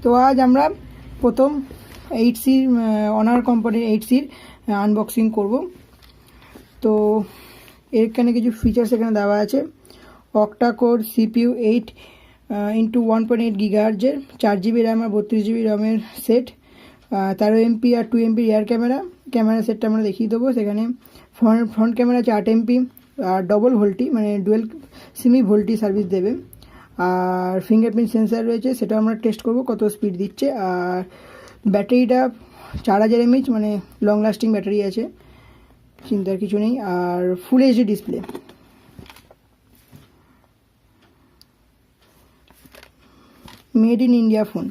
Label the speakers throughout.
Speaker 1: তো আজ আমরা প্রথম 8C অনার কোম্পানির 8C আনবক্সিং করব। তো এখানে কিছু ফিচার্স এখানে দেওয়া আছে। Octa core CPU 8x1.8 GHz এর 4GB র্যাম আর 32GB রমের সেট, 13MP আর 2MP রিয়ার ক্যামেরা সেটটা আমরা দেখিয়ে দেবো। সেখানে ফ্রন্ট ক্যামেরা আছে 8MP আর ডবল ভোল্টি মানে ডুয়েল সেমি ভোল্টি সার্ভিস দেবে। আর ফিঙ্গারপ্রিন্ট সেন্সার রয়েছে, সেটা আমরা টেস্ট করব কত স্পিড দিচ্ছে। আর ব্যাটারিটা 4000 mAh মানে লং লাস্টিং ব্যাটারি আছে, চিন্তার কিছু নেই। আর full HD display. Made in India phone.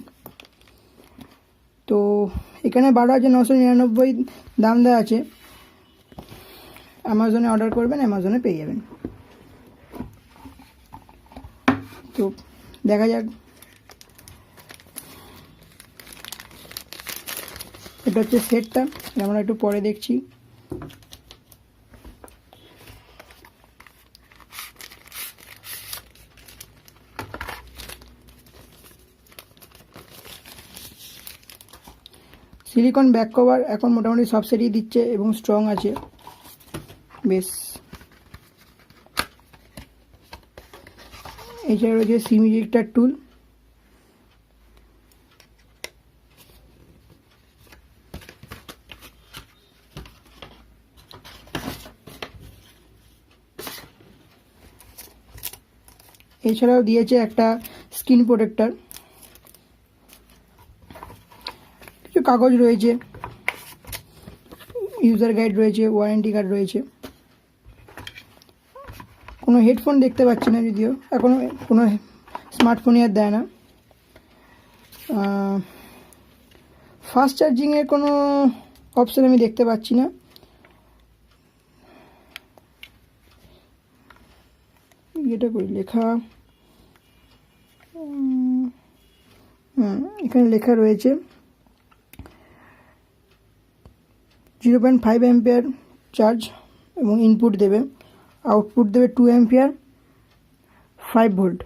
Speaker 1: তো এখানে 12,999 দাম দেওয়া আছে। অ্যামাজনে অর্ডার করবেন, অ্যামাজনে পেয়ে যাবেন। তো দেখা যাক। এটা হচ্ছে সেটটা, আমরা একটু পরে দেখছি। সিলিকন ব্যাক কভার এখন মোটামুটি সব সেটই দিচ্ছে এবং স্ট্রং আছে বেশ। এছাড়া রয়েছে সিম ইজেক্টর টুল। এছাড়াও দিয়েছে একটা স্ক্রিন প্রোটেক্টর, কিছু কাগজ রয়েছে, ইউজার গাইড রয়েছে, ওয়ারেন্টি কার্ড রয়েছে। কোনো হেডফোন দেখতে পাচ্ছি না, যদিও এখনও কোনো স্মার্টফোনই আর দেয় না। ফাস্ট চার্জিংয়ের কোনো অপশান আমি দেখতে পাচ্ছি না। এটা করি লেখা, এখানে লেখা রয়েছে 0.5 অ্যাম্পিয়ার চার্জ এবং ইনপুট দেবে, আউটপুট দেবে 2 অ্যাম্পিয়ার 5 ভোল্ট।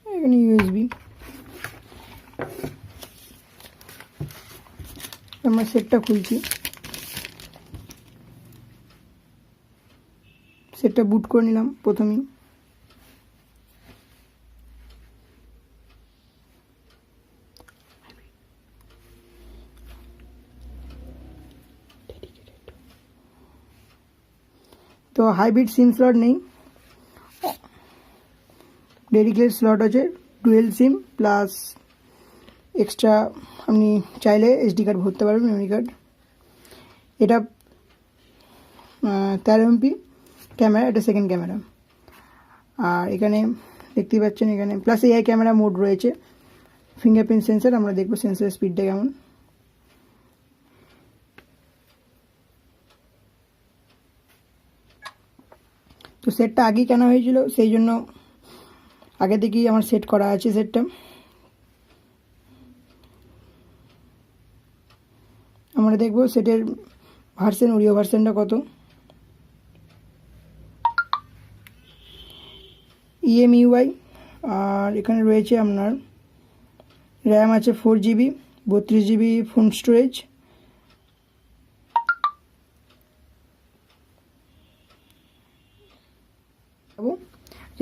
Speaker 1: এখানে ইউএসবি। আমরা সেটটা খুলছি, সেটটা বুট করে নিলাম প্রথমেই। তো হাইব্রিড সিম স্লট নেই, ডেডিকেটেড স্লট আছে, ডুয়েল সিম প্লাস এক্সট্রা আপনি চাইলে এসডি কার্ড ভরতে পারবেন, মেমরি কার্ড। এটা 13MP ক্যামেরা, এটা সেকেন্ড ক্যামেরা। আর এখানে দেখতেই পাচ্ছেন এখানে প্লাস এআই ক্যামেরা মোড রয়েছে, ফিঙ্গারপ্রিন্ট সেন্সার। আমরা দেখবো সেন্সারের স্পিডটা কেমন। তো সেটটা আগেই কেনা হয়েছিল, সেই জন্য আগে থেকেই আমার সেট করা আছে সেটটা। আমরা দেখব সেটের ভার্সন, অডিও ভার্সনটা কত। EMUI। আর এখানে রয়েছে আপনার র্যাম আছে 4GB, 32GB ফোন স্টোরেজ।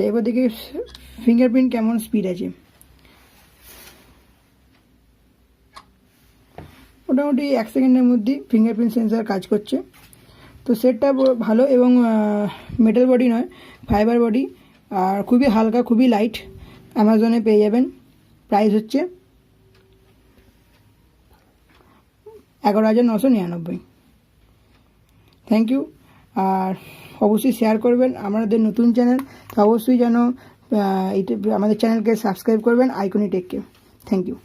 Speaker 1: এবার দেখি ফিঙ্গারপ্রিন্ট কেমন স্পিড আছে। মোটামুটি 1 সেকেন্ডের মধ্যেই ফিঙ্গারপ্রিন্ট সেন্সার কাজ করছে। তো সেটটা ভালো এবং মেটাল বডি নয়, ফাইবার বডি। আর খুবই হালকা, খুবই লাইট। অ্যামাজনে পেয়ে যাবেন। প্রাইস হচ্ছে 11,999। Thank you. আর অবশ্যই শেয়ার করবেন। আমাদের নতুন চ্যানেল, তো অবশ্যই যেন আমাদের চ্যানেলকে সাবস্ক্রাইব করবেন, আইকনিটেককে। Thank you.